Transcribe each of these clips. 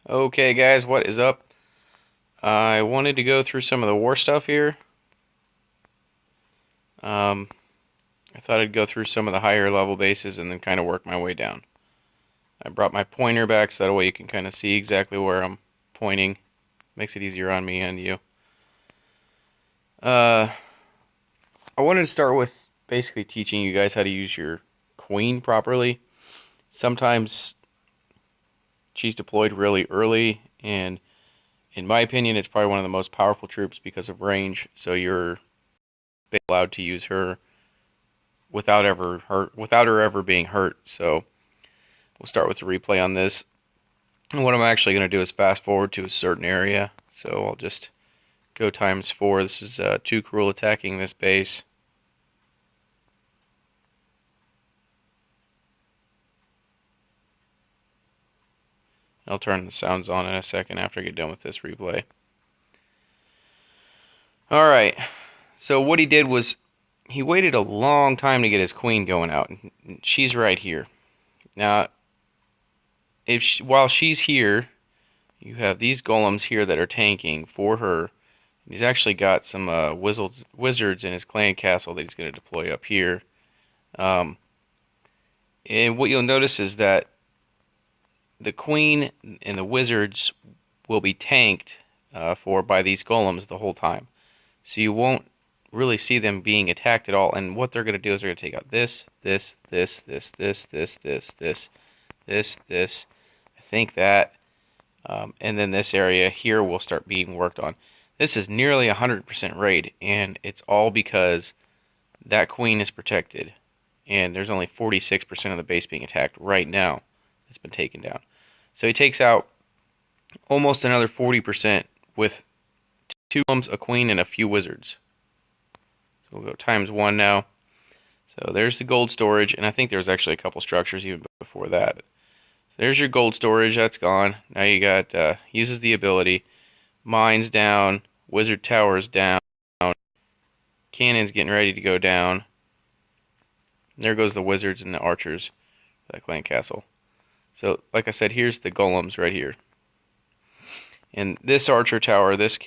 Okay, guys, what is up? I wanted to go through some of the war stuff here. Um, I thought I'd go through some of the higher level bases and then kind of work my way down. I brought my pointer back so that way you can kind of see exactly where I'm pointing. Makes it easier on me and you. Uh, I wanted to start with basically teaching you guys how to use your queen properly. Sometimes she's deployed really early, and in my opinion, it's probably one of the most powerful troops because of range. So you're allowed to use her without her ever being hurt. So we'll start with the replay on this. And what I'm actually going to do is fast forward to a certain area. So I'll just go ×4. This is Too Cruel attacking this base. I'll turn the sounds on in a second after I get done with this replay. Alright, so what he did was he waited a long time to get his queen going out. She's right here. Now, while she's here, you have these golems here that are tanking for her. He's actually got some wizards in his clan castle that he's going to deploy up here. And what you'll notice is that the queen and the wizards will be tanked by these golems the whole time. So you won't really see them being attacked at all. And what they're going to do is they're going to take out this. I think that. And then this area here will start being worked on. This is nearly 100% raid, and it's all because that queen is protected. And there's only 46% of the base being attacked right now. It's been taken down. So he takes out almost another 40% with 2 golems, a queen, and a few wizards. So we'll go ×1 now. So there's the gold storage, and I think there's actually a couple structures even before that. There's your gold storage, that's gone. Now you got, uses the ability. Mines down, wizard towers down, cannons getting ready to go down. There goes the wizards and the archers for that clan castle. So, like I said, here's the golems right here. And this archer tower, this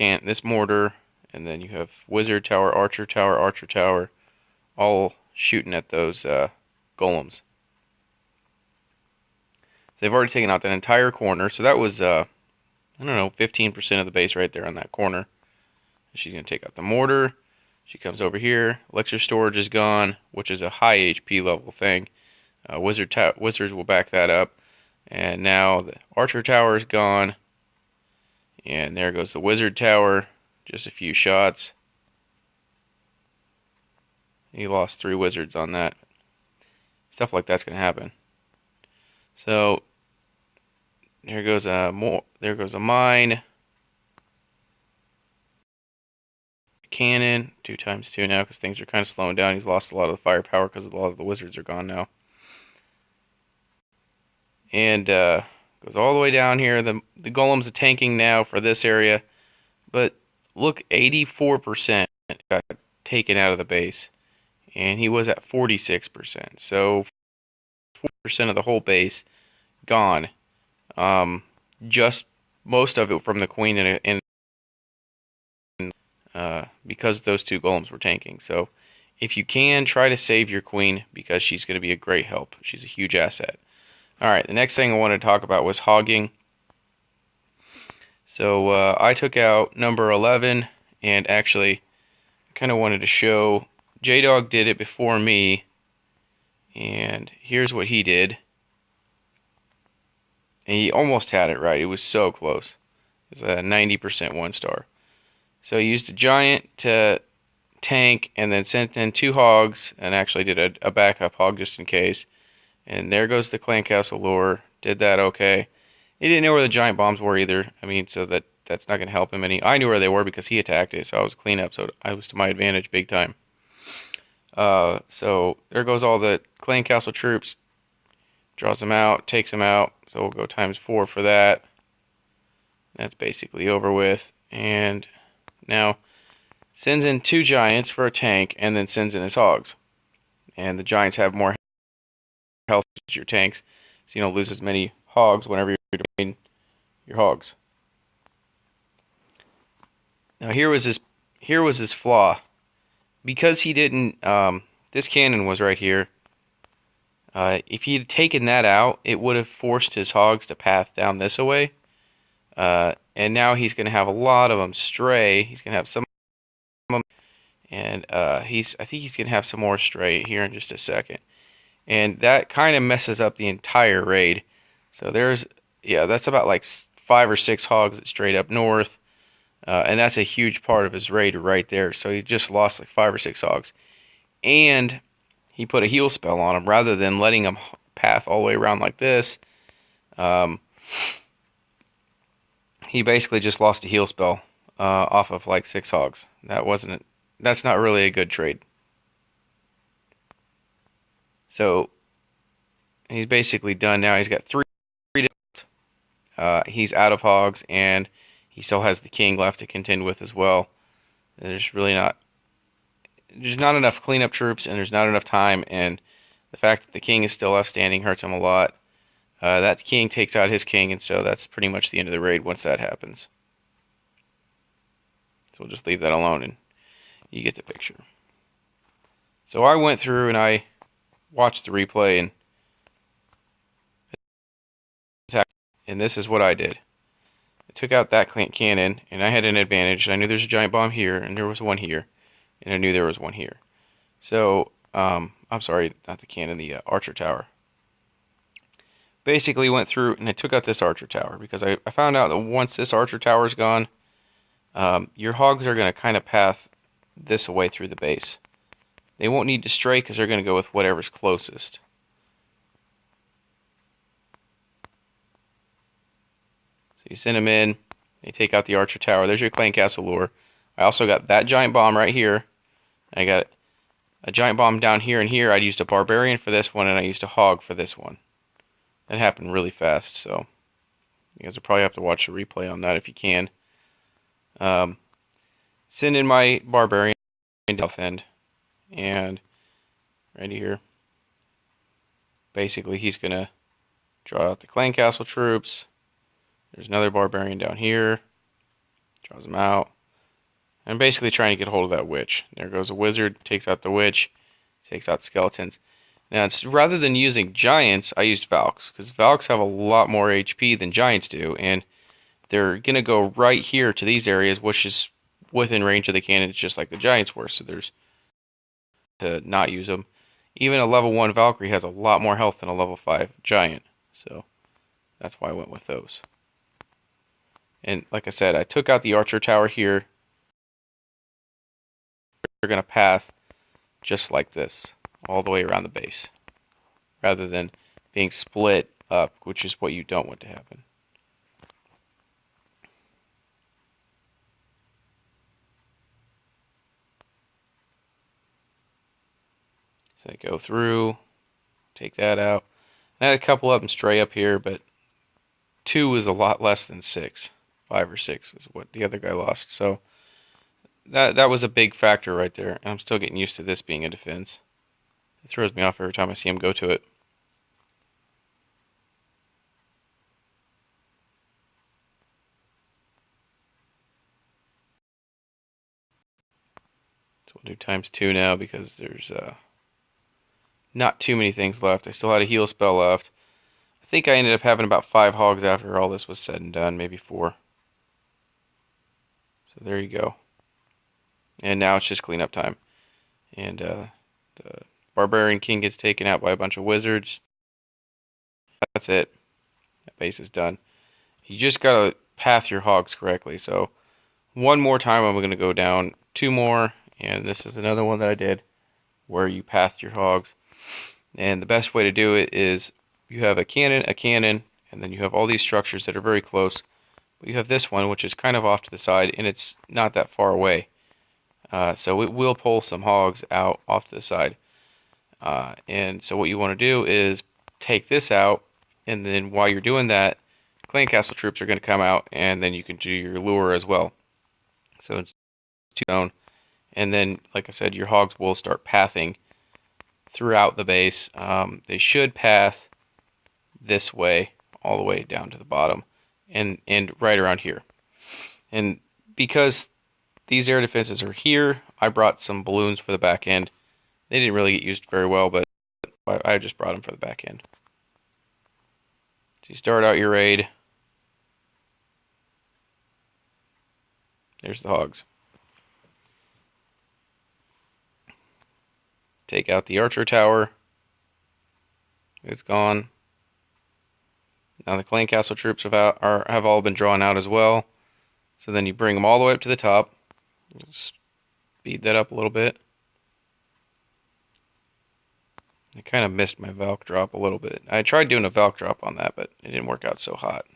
mortar, and then you have wizard tower, archer tower, all shooting at those golems. They've already taken out that entire corner, so that was, I don't know, 15% of the base right there on that corner. She's going to take out the mortar. She comes over here. Elixir storage is gone, which is a high HP level thing. Wizards will back that up. And now the archer tower is gone. And there goes the wizard tower. Just a few shots. He lost 3 wizards on that. Stuff like that's going to happen. So there goes a mine. Cannon, 2×2 now because things are kind of slowing down. He's lost a lot of the firepower because a lot of the wizards are gone now. And goes all the way down here. The golems are tanking now for this area. But look, 84% got taken out of the base. And he was at 46%. So 4% of the whole base gone. Just most of it from the queen and because those 2 golems were tanking. So if you can, try to save your queen because she's going to be a great help. She's a huge asset. Alright, the next thing I wanted to talk about was hogging. So I took out number 11, and actually I kind of wanted to show J-Dog did it before me, and here's what he did. And he almost had it right. It was so close. It was a 90% 1-star. So he used a giant to tank and then sent in 2 hogs and actually did a backup hog just in case. And there goes the clan castle lure. Did that okay. He didn't know where the giant bombs were either. I mean, so that's not going to help him any. I knew where they were because he attacked it, so I was clean up, so I was to my advantage big time. So there goes all the clan castle troops. Draws them out, takes them out. So we'll go ×4 for that. That's basically over with. And now sends in 2 giants for a tank and then sends in his hogs. And the giants have more health as your tanks, so you don't lose as many hogs whenever you're doing your hogs. Now here was his flaw. Because he didn't, this cannon was right here. If he'd taken that out, it would have forced his hogs to path down this way. And now he's going to have a lot of them stray. He's going to have some of them, and I think he's going to have some more stray here in just a second. And that kind of messes up the entire raid. So that's about like 5 or 6 hogs that strayed up north. And that's a huge part of his raid right there. So he just lost like 5 or 6 hogs. And he put a heal spell on him rather than letting him path all the way around like this. He basically just lost a heal spell off of like 6 hogs. That's not really a good trade. So he's basically done now. He's got 3. He's out of hogs, and he still has the king left to contend with as well. There's not enough cleanup troops, and there's not enough time, and the fact that the king is still left standing hurts him a lot. That king takes out his king, and so that's pretty much the end of the raid once that happens. So we'll just leave that alone, and you get the picture. So I went through and I watched the replay, and this is what I did. I took out that cannon, and I had an advantage. I knew there's a giant bomb here, and there was one here, and I knew there was one here. So, I'm sorry, not the cannon, the archer tower. Basically went through and I took out this archer tower because I found out that once this archer tower is gone, your hogs are going to kind of path this away through the base. They won't need to stray because they're going to go with whatever's closest. So you send them in, they take out the archer tower. There's your clan castle lure. I also got that giant bomb right here. I got a giant bomb down here and here. I used a barbarian for this one, and I used a hog for this one. That happened really fast, so you guys will probably have to watch the replay on that if you can. Send in my barbarian south end, and right here, basically he's gonna draw out the clan castle troops. There's another barbarian down here, draws them out. I'm basically trying to get hold of that witch. There goes a wizard, takes out the witch, takes out skeletons. Now, rather than using giants, I used Valks, because Valks have a lot more HP than giants do, and they're going to go right here to these areas, which is within range of the cannons, just like the giants were, so there's to not use them. Even a level 1 Valkyrie has a lot more health than a level 5 giant, so that's why I went with those. And like I said, I took out the archer tower here. They're going to path just like this, all the way around the base, rather than being split up, which is what you don't want to happen. So I go through, take that out. I had a couple of them stray up here, but 2 was a lot less than 6. 5 or 6 is what the other guy lost. So that was a big factor right there. And I'm still getting used to this being a defense. It throws me off every time I see him go to it. So we'll do ×2 now because there's not too many things left. I still had a heal spell left. I think I ended up having about 5 hogs after all this was said and done, maybe 4. So there you go. And now it's just cleanup time. And the Barbarian King gets taken out by a bunch of wizards. That's it. That base is done. You just gotta path your hogs correctly. So one more time I'm going to go down 2 more. And this is another one that I did where you path your hogs. And the best way to do it is you have a cannon, and then you have all these structures that are very close. But you have this one, which is kind of off to the side, and it's not that far away. So it will pull some hogs out off to the side. And so what you want to do is take this out, and then while you're doing that, clan castle troops are going to come out, and then you can do your lure as well. So it's 2 zone. And then, like I said, your hogs will start pathing throughout the base. They should path this way, all the way down to the bottom. and right around here. And because these air defenses are here, I brought some balloons for the back end. They didn't really get used very well, but I just brought them for the back end. So you start out your raid. There's the hogs. Take out the archer tower. It's gone. Now the clan castle troops have all been drawn out as well. So then you bring them all the way up to the top. Speed that up a little bit. I kind of missed my Valk drop a little bit. I tried doing a Valk drop on that, but it didn't work out so hot.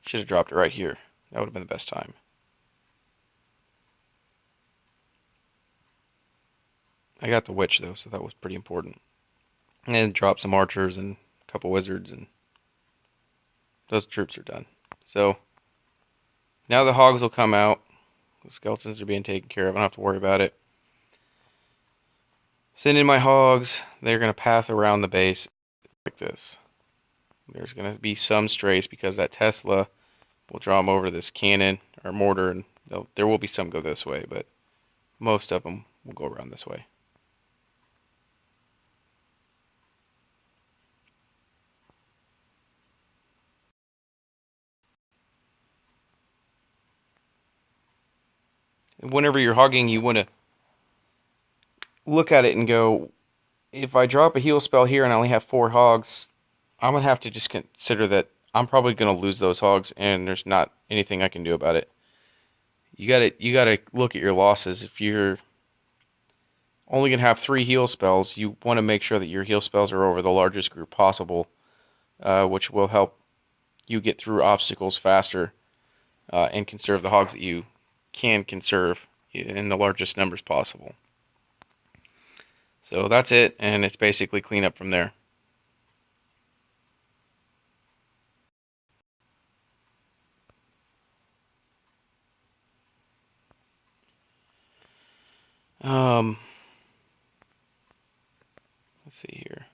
Should have dropped it right here. That would have been the best time. I got the witch though, so that was pretty important. And drop some archers and a couple wizards, and those troops are done. So now the hogs will come out. The skeletons are being taken care of. I don't have to worry about it. Send in my hogs. They're going to path around the base like this. There's going to be some strays because that Tesla will draw them over this cannon or mortar, and there will be some go this way, but most of them will go around this way. And whenever you're hogging, you want to look at it and go, if I drop a heal spell here and I only have 4 hogs, I'm going to have to just consider that I'm probably going to lose those hogs, and there's not anything I can do about it. You gotta look at your losses. If you're only going to have 3 heal spells, you want to make sure that your heal spells are over the largest group possible, which will help you get through obstacles faster and conserve the hogs that you can conserve in the largest numbers possible. So that's it, and it's basically clean up from there. Let's see here.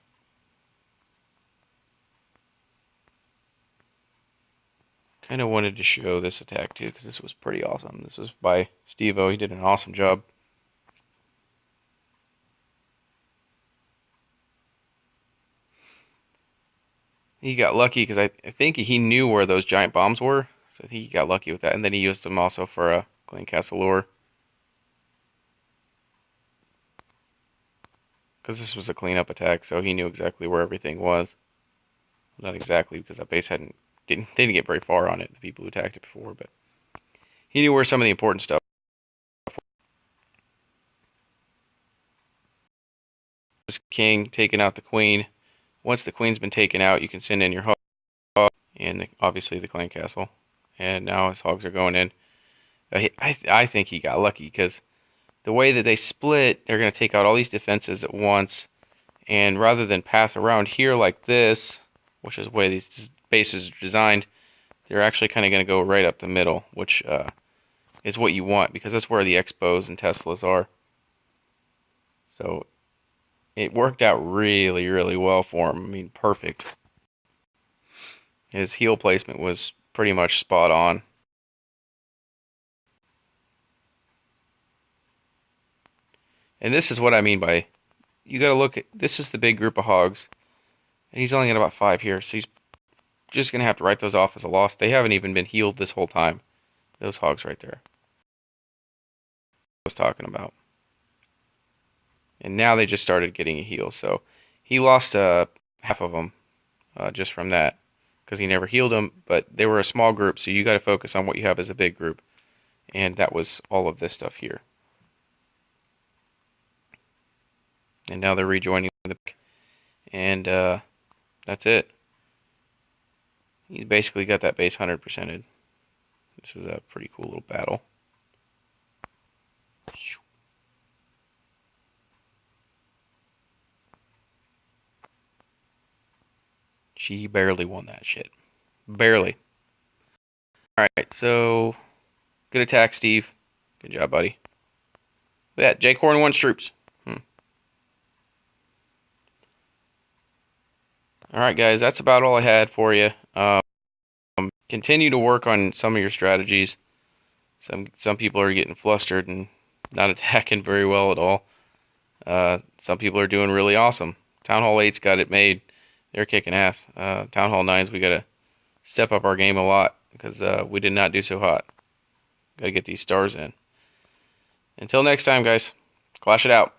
Kind of wanted to show this attack too, because this was pretty awesome. This was by Steve-O. He did an awesome job. He got lucky because I think he knew where those giant bombs were, so I think he got lucky with that. And then he used them also for a Clan Castle lure, because this was a cleanup attack, so he knew exactly where everything was. Not exactly, because that base didn't get very far on it. The people who attacked it before, but he knew where some of the important stuff. Was. King taking out the queen. Once the queen's been taken out, you can send in your hog and obviously the clan castle. And now his hogs are going in. I think he got lucky because the way that they split, they're going to take out all these defenses at once. And rather than path around here like this, which is the way these bases are designed, they're actually kind of going to go right up the middle, which is what you want because that's where the Expos and Teslas are. So it worked out really, really well for him. I mean, perfect. His heal placement was pretty much spot on. And this is what I mean by, you got to look at, this is the big group of hogs. And he's only got about 5 here, so he's just going to have to write those off as a loss. They haven't even been healed this whole time. Those hogs right there. I was talking about. And now they just started getting a heal, so he lost half of them just from that because he never healed them, but they were a small group, so you got to focus on what you have as a big group. And that was all of this stuff here. And now they're rejoining the pack. And that's it. He's basically got that base 100%ed. This is a pretty cool little battle. She barely won that shit. Barely. Alright, so good attack, Steve. Good job, buddy. Look at that. Jake Horn won troops. Alright guys, that's about all I had for you. Continue to work on some of your strategies. Some people are getting flustered and not attacking very well at all. Some people are doing really awesome. Town Hall 8's got it made. They're kicking ass. Town Hall 9's, we gotta step up our game a lot because we did not do so hot. Gotta get these stars in. Until next time, guys. Clash it out.